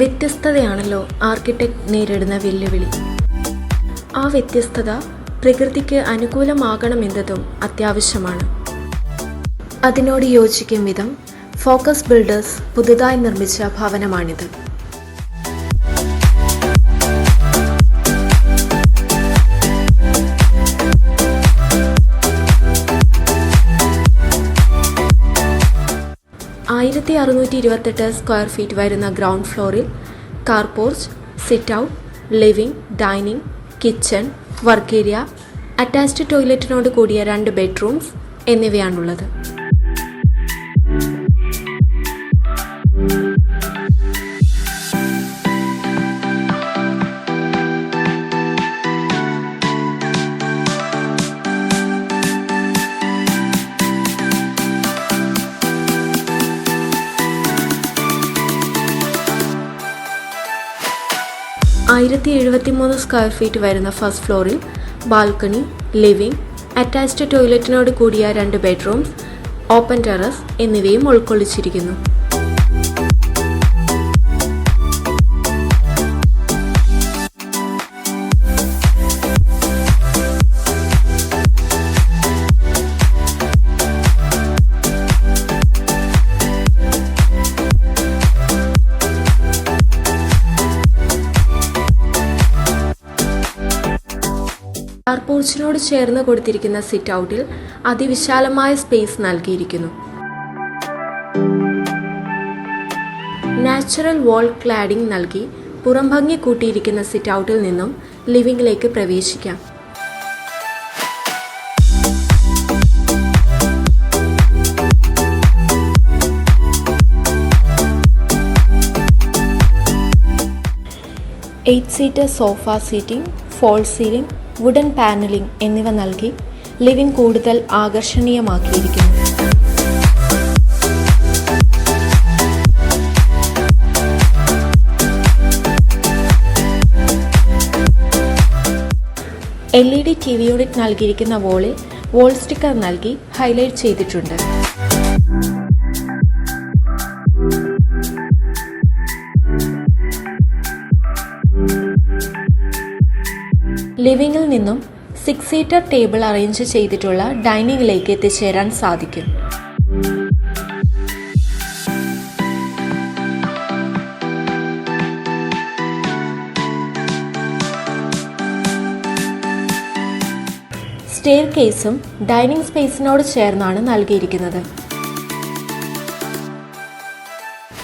വ്യത്യസ്തതയാണല്ലോ architect നേരിടുന്ന വെല്ലുവിളി. ആ വ്യത്യസ്തത പ്രകൃതിക്ക് അനുകൂലമാകണമെന്നതും അത്യാവശ്യമാണ്. അതിനോട് യോജിക്കും വിധം ഫോക്കസ് ബിൽഡേഴ്സ് പുതുതായി നിർമ്മിച്ച ഭവനമാണിത്. സ്ക്വയർ ഫീറ്റ് വരുന്ന ഗ്രൗണ്ട് ഫ്ലോറിൽ car porch, sit out, living, dining, kitchen, work area, attached ടോയ്ലറ്റിനോട് കൂടിയ 2 ബെഡ്റൂംസ് എന്നിവയാണുള്ളത്. സ്ക്വയർ ഫീറ്റ് വരുന്ന ഫസ്റ്റ് ഫ്ലോറിൽ ബാൽക്കണി, ലിവിംഗ്, അറ്റാച്ച്ഡ് ടോയ്ലറ്റിനോട് കൂടിയ 2 ബെഡ്റൂംസ്, ഓപ്പൺ ടെറസ് എന്നിവയും ഉൾക്കൊള്ളിച്ചിരിക്കുന്നു. കാർ പോർച്ചിനോട് ചേർന്ന് കൊടുത്തിരിക്കുന്ന സിറ്റ് ഔട്ടിൽ അതിവിശാലമായ സ്പേസ് നൽകിയിരിക്കുന്നു. നാച്ചുറൽ വാൾ ക്ലാഡിംഗ് നൽകി പുറംഭംഗി കൂട്ടിയിരിക്കുന്ന സിറ്റ് ഔട്ടിൽ നിന്നും ലിവിംഗിലേക്ക് പ്രവേശിക്കാം. Eight seater sofa seating, false ceiling, wooden panelling എന്നിവ നൽകി ലിവിംഗ് കൂടുതൽ ആകർഷണീയമാക്കിയിരിക്കുന്നു. LED TV യൂണിറ്റ് നൽകിയിരിക്കുന്ന വോളിൽ വോൾ സ്റ്റിക്കർ നൽകി ഹൈലൈറ്റ് ചെയ്തിട്ടുണ്ട്. ലിവിംഗിൽ നിന്നും 6 സീറ്റർ ടേബിൾ അറേഞ്ച് ചെയ്തിട്ടുള്ള ഡൈനിങ്ങിലേക്ക് എത്തിച്ചേരാൻ സാധിക്കും. സ്റ്റെയർ കേസും ഡൈനിങ് സ്പേസിനോട് ചേർന്നാണ് നൽകിയിരിക്കുന്നത്.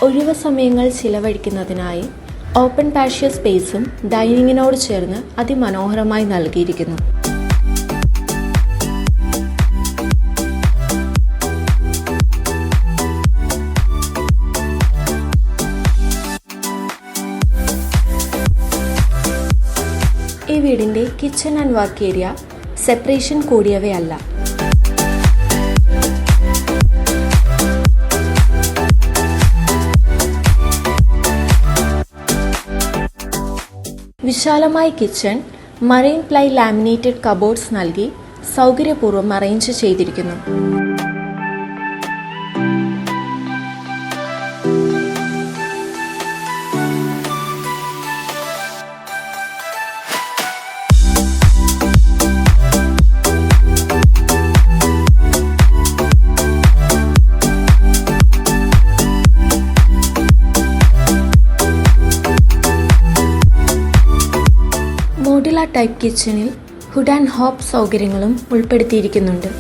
ഒഴിവ് സമയങ്ങൾ ചിലവഴിക്കുന്നതിനായി ഓപ്പൺ പാഷ്യോ സ്പേസും ഡൈനിങ്ങിനോട് ചേർന്ന് അതിമനോഹരമായി നൽകിയിരിക്കുന്നു. ഈ വീടിന്റെ kitchen and work area separation കൂടിയവയല്ല. വിശാലമായ kitchen marine ply laminated cupboards നൽകി സൗകര്യപൂർവ്വം അറേഞ്ച് ചെയ്തിരിക്കുന്നു. മോഡുലാർ ടൈപ്പ് കിച്ചണിൽ ഹുഡ് ആൻഡ് ഹോപ്പ് സൗകര്യങ്ങളും ഉൾപ്പെടുത്തിയിരിക്കുന്നുണ്ട്.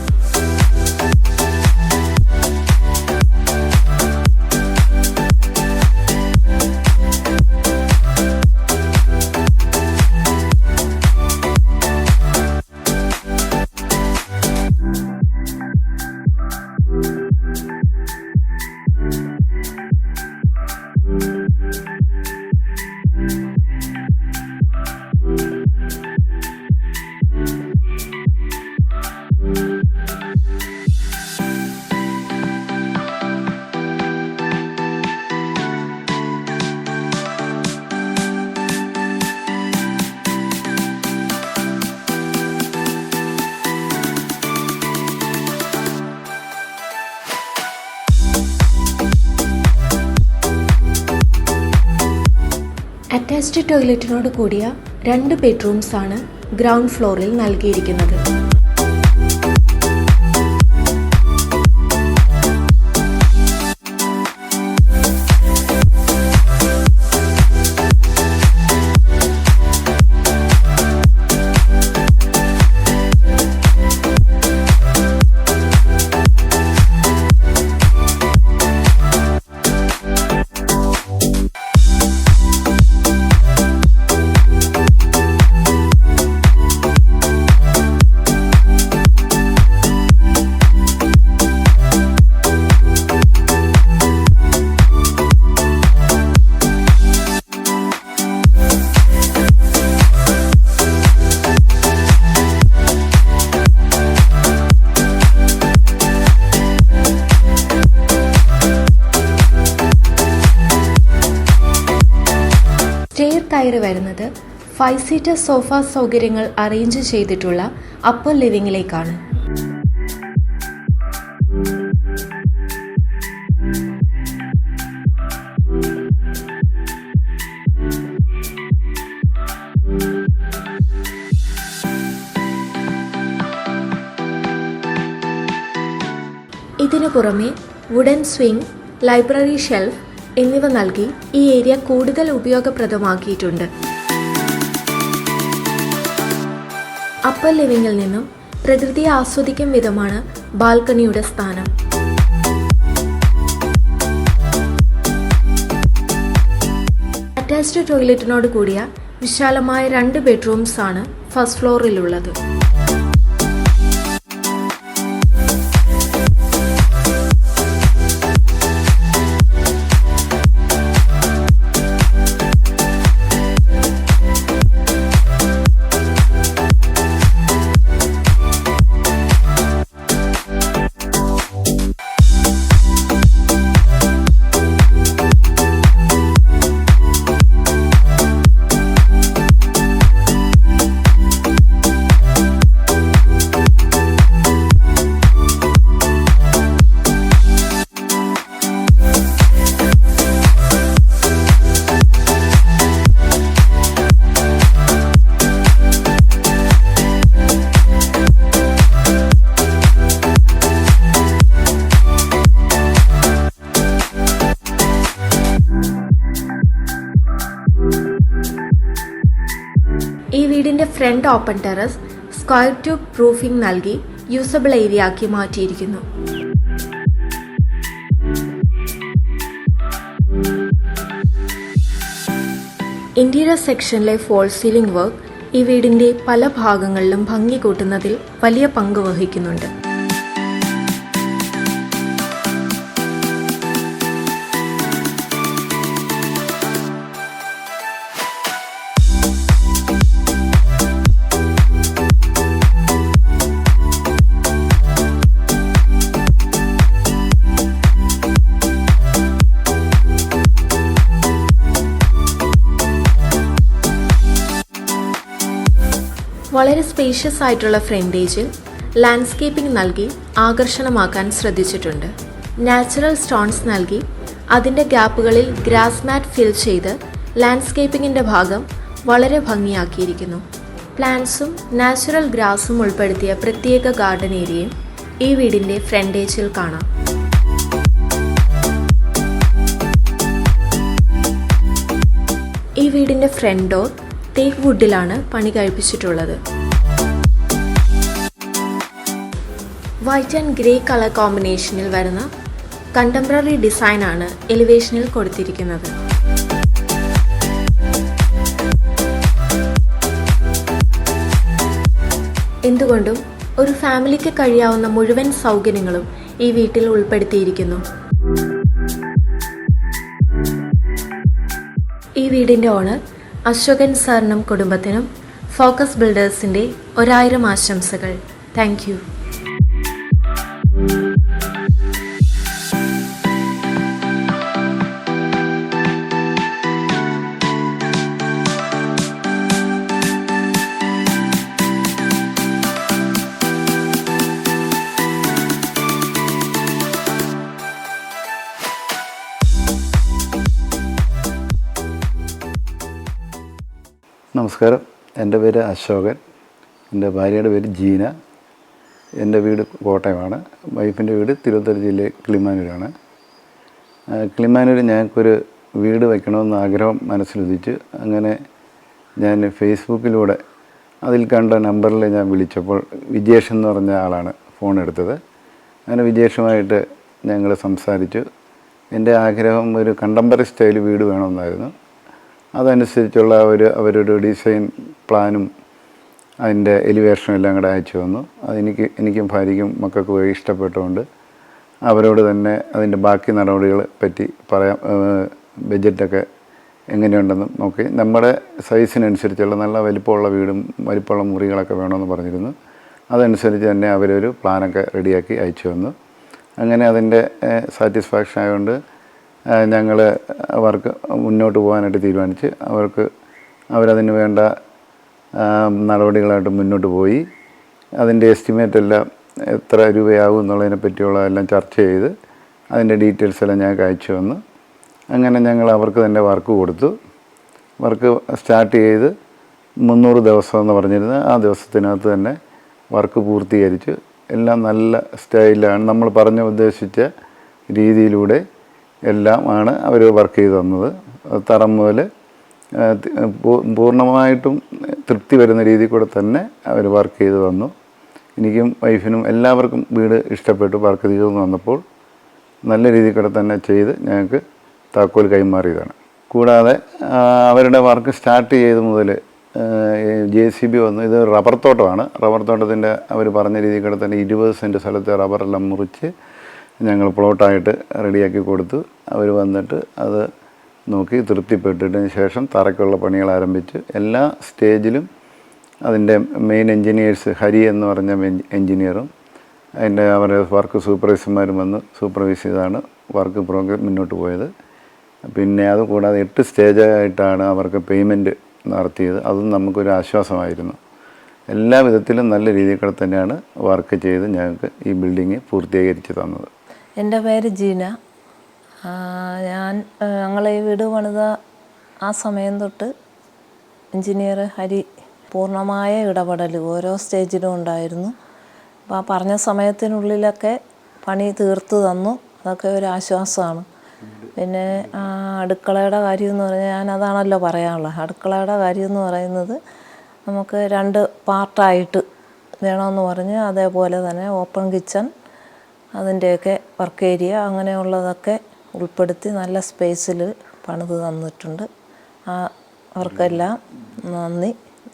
അറ്റാച്ച്ഡ് ടോയ്ലറ്റിനോട് കൂടിയ 2 ബെഡ്റൂംസ് ആണ് ഗ്രൗണ്ട് ഫ്ലോറിൽ നൽകിയിരിക്കുന്നത്. സ്റ്റെയർ കയറി വരുന്നത് 5 സീറ്റർ സോഫ സൗകര്യങ്ങൾ അറേഞ്ച് ചെയ്തിട്ടുള്ള അപ്പർ ലിവിംഗിലേക്കാണ്. ഇതിനു പുറമെ വുഡൻ സ്വിംഗ്, ലൈബ്രറി ഷെൽഫ് എന്നിവ നൽകി ഈ ഏരിയ കൂടുതൽ ഉപയോഗപ്രദമാക്കിയിട്ടുണ്ട്. അപ്പർ ലിവിംഗിൽ നിന്നും പ്രകൃതിയെ ആസ്വദിക്കും വിധമാണ് ബാൽക്കണിയുടെ സ്ഥാനം. അറ്റാച്ച്ഡ് ടോയ്ലറ്റിനോട് കൂടിയ വിശാലമായ 2 ബെഡ്റൂംസ് ആണ് ഫസ്റ്റ് ഫ്ലോറിലുള്ളത്. ഈ വീടിന്റെ front open terrace square tube roofing നൽകി യൂസബിൾ ഏരിയ ആക്കി മാറ്റിയിരിക്കുന്നു. ഇന്റീരിയർ സെക്ഷനിലെ ഫോൾ സീലിംഗ് വർക്ക് ഈ വീടിന്റെ പല ഭാഗങ്ങളിലും ഭംഗി കൂട്ടുന്നതിൽ വലിയ പങ്ക് വഹിക്കുന്നുണ്ട്. വളരെ സ്പേഷ്യസ് ആയിട്ടുള്ള ഫ്രണ്ടേജിൽ ലാൻഡ്സ്കേപ്പിംഗ് നൽകി ആകർഷണമാക്കാൻ ശ്രദ്ധിച്ചിട്ടുണ്ട്. നാച്ചുറൽ സ്റ്റോൺസ് നൽകി അതിൻ്റെ ഗ്യാപ്പുകളിൽ ഗ്രാസ് മാറ്റ് ഫിൽ ചെയ്ത് ലാൻഡ്സ്കേപ്പിങ്ങിൻ്റെ ഭാഗം വളരെ ഭംഗിയാക്കിയിരിക്കുന്നു. പ്ലാന്റ്സും നാച്ചുറൽ ഗ്രാസും ഉൾപ്പെടുത്തിയ പ്രത്യേക ഗാർഡൻ ഏരിയയും ഈ വീടിൻ്റെ ഫ്രണ്ടേജിൽ കാണാം. ഈ വീടിൻ്റെ ഫ്രണ്ട് ഡോർ തേക്ക് വുഡിലാണ് പണി കഴിപ്പിച്ചിട്ടുള്ളത്. വൈറ്റ് ആൻഡ് ഗ്രേ കളർ കോമ്പിനേഷനിൽ വരുന്ന കണ്ടംപററി ഡിസൈനാണ് എലിവേഷനിൽ കൊടുത്തിരിക്കുന്നത്. എന്തുകൊണ്ടും ഒരു ഫാമിലിക്ക് കഴിയാവുന്ന മുഴുവൻ സൗകര്യങ്ങളും ഈ വീട്ടിൽ ഉൾപ്പെടുത്തിയിരിക്കുന്നു. ഈ വീടിൻ്റെ ഓണർ അശോകൻ സാറിനും കുടുംബത്തിനും ഫോക്കസ് ബിൽഡേഴ്സിൻ്റെ 1000 ആശംസകൾ. Thank you. നമസ്കാരം. എൻ്റെ പേര് അശോകൻ. എൻ്റെ ഭാര്യയുടെ പേര് ജീന. എൻ്റെ വീട് കോട്ടയമാണ്. വൈഫിൻ്റെ വീട് തിരുവനന്തപുരം ജില്ലയിൽ കിളിമാനൂരാണ്. കിളിമാനൂർ ഞങ്ങൾക്കൊരു വീട് വയ്ക്കണമെന്ന് ആഗ്രഹം മനസ്സിലുദിച്ച് അങ്ങനെ ഞാൻ ഫേസ്ബുക്കിലൂടെ അതിൽ കണ്ട നമ്പറിൽ ഞാൻ വിളിച്ചപ്പോൾ വിജേഷ് എന്ന് പറഞ്ഞ ആളാണ് ഫോൺ എടുത്തത്. അങ്ങനെ വിജേഷുമായിട്ട് ഞങ്ങൾ സംസാരിച്ചു. എൻ്റെ ആഗ്രഹം ഒരു കണ്ടംപററി സ്റ്റൈൽ വീട് വേണമെന്നായിരുന്നു. അതനുസരിച്ചുള്ള അവരുടെ ഡിസൈൻ പ്ലാനും അതിൻ്റെ എലിവേഷനും എല്ലാം കൂടെ അയച്ചു തന്നു. എനിക്കും ഭാര്യയ്ക്കും മക്കൾക്കും ഇഷ്ടപ്പെട്ടുകൊണ്ട് അവരോട് തന്നെ അതിൻ്റെ ബാക്കി നടപടികളെ പറ്റി പറയാം. ബഡ്ജറ്റൊക്കെ എങ്ങനെയുണ്ടെന്ന് നോക്കി നമ്മുടെ സൈസിനനുസരിച്ചുള്ള നല്ല വലിപ്പമുള്ള വീടും വലിപ്പമുള്ള മുറികളൊക്കെ വേണമെന്ന് പറഞ്ഞിരുന്നു. അതനുസരിച്ച് തന്നെ അവരൊരു പ്ലാനൊക്കെ റെഡിയാക്കി അയച്ചു തന്നു. അങ്ങനെ അതിൻ്റെ സാറ്റിസ്ഫാക്ഷൻ ആയതുകൊണ്ട് ഞങ്ങൾ അവർക്ക് മുന്നോട്ട് പോകാനായിട്ട് തീരുമാനിച്ച് അവരതിന് വേണ്ട നടപടികളായിട്ട് മുന്നോട്ട് പോയി. അതിൻ്റെ എസ്റ്റിമേറ്റ് എല്ലാം എത്ര രൂപയാകും എന്നുള്ളതിനെ പറ്റിയുള്ള എല്ലാം ചർച്ച ചെയ്ത് അതിൻ്റെ ഡീറ്റെയിൽസ് എല്ലാം ഞങ്ങൾക്ക് അയച്ചു വന്നു. അങ്ങനെ ഞങ്ങൾ അവർക്ക് തന്നെ വർക്ക് കൊടുത്തു. വർക്ക് സ്റ്റാർട്ട് ചെയ്ത് 300 ദിവസം എന്ന് പറഞ്ഞിരുന്നത് ആ ദിവസത്തിനകത്ത് തന്നെ വർക്ക് പൂർത്തീകരിച്ചു. എല്ലാം നല്ല സ്റ്റൈലാണ് നമ്മൾ ഉദ്ദേശിച്ച രീതിയിലൂടെ എല്ലാം ആണ് അവർ വർക്ക് ചെയ്ത് തന്നത്. തറം മുതൽ പൂർണ്ണമായിട്ടും തൃപ്തി വരുന്ന രീതിയിൽ കൂടെ തന്നെ അവർ വർക്ക് ചെയ്ത് തന്നു. എനിക്കും വൈഫിനും എല്ലാവർക്കും വീട് ഇഷ്ടപ്പെട്ടു. വർക്ക് ചെയ്ത് വന്നപ്പോൾ നല്ല രീതിയിൽ കൂടെ തന്നെ ചെയ്ത് ഞങ്ങൾക്ക് താക്കോൽ കൈമാറിയതാണ്. കൂടാതെ അവരുടെ വർക്ക് സ്റ്റാർട്ട് ചെയ്ത് മുതൽ JCB വന്നു. ഇത് റബ്ബർ തോട്ടമാണ്. റബ്ബർ തോട്ടത്തിൻ്റെ അവർ പറഞ്ഞ രീതിയിൽ കൂടെ തന്നെ 20 സെൻറ്റ് സ്ഥലത്തെ റബ്ബറെല്ലാം മുറിച്ച് ഞങ്ങൾ പ്ലോട്ടായിട്ട് റെഡിയാക്കി കൊടുത്തു. അവർ വന്നിട്ട് അത് നോക്കി തൃപ്തിപ്പെട്ടിട്ടതിന് ശേഷം തറയ്ക്കുള്ള പണികൾ ആരംഭിച്ച് എല്ലാ സ്റ്റേജിലും അതിൻ്റെ മെയിൻ എൻജിനീയേഴ്സ് ഹരി എന്ന് പറഞ്ഞ എൻജിനീയറും അവരുടെ വർക്ക് സൂപ്പർവൈസർമാരും വന്ന് സൂപ്പർവൈസ് ചെയ്താണ് വർക്ക് പ്രോഗ്രാം മുന്നോട്ട് പോയത്. പിന്നെ അതുകൂടാതെ 8 സ്റ്റേജായിട്ടാണ് അവർക്ക് പേയ്മെൻറ്റ് നടത്തിയത്. അതും നമുക്കൊരു ആശ്വാസമായിരുന്നു. എല്ലാ വിധത്തിലും നല്ല രീതിയിൽ കൂടെ തന്നെയാണ് വർക്ക് ചെയ്ത് ഞങ്ങൾക്ക് ഈ ബിൽഡിങ് പൂർത്തീകരിച്ച് തന്നത്. എൻ്റെ പേര് ജീന. ഞങ്ങൾ ഈ വീട് പണിത ആ സമയം തൊട്ട് എൻജിനീയർ ഹരി പൂർണ്ണമായ ഇടപെടൽ ഓരോ സ്റ്റേജിലും ഉണ്ടായിരുന്നു. അപ്പോൾ ആ പറഞ്ഞ സമയത്തിനുള്ളിലൊക്കെ പണി തീർത്തു തന്നു. അതൊക്കെ ഒരു ആശ്വാസമാണ്. പിന്നെ അടുക്കളയുടെ കാര്യം എന്ന് പറഞ്ഞാൽ ഞാനതാണല്ലോ പറയാനുള്ളത്. അടുക്കളയുടെ കാര്യം എന്ന് പറയുന്നത് നമുക്ക് 2 പാർട്ടായിട്ട് വേണമെന്ന് പറഞ്ഞ് അതേപോലെ തന്നെ ഓപ്പൺ കിച്ചൺ അതിൻ്റെയൊക്കെ വർക്ക് ഏരിയ അങ്ങനെയുള്ളതൊക്കെ ഉൾപ്പെടുത്തി നല്ല സ്പേസിൽ പണിത് തന്നിട്ടുണ്ട്. അവർക്കെല്ലാം നന്ദി,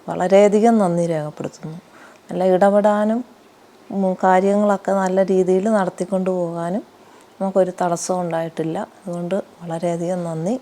വളരെയധികം നന്ദി രേഖപ്പെടുത്തുന്നു. നല്ല ഇടപെടാനും കാര്യങ്ങളൊക്കെ നല്ല രീതിയിൽ നടത്തിക്കൊണ്ട് പോകാനും നമുക്കൊരു തടസ്സവും ഉണ്ടായിട്ടില്ല. അതുകൊണ്ട് വളരെയധികം നന്ദി.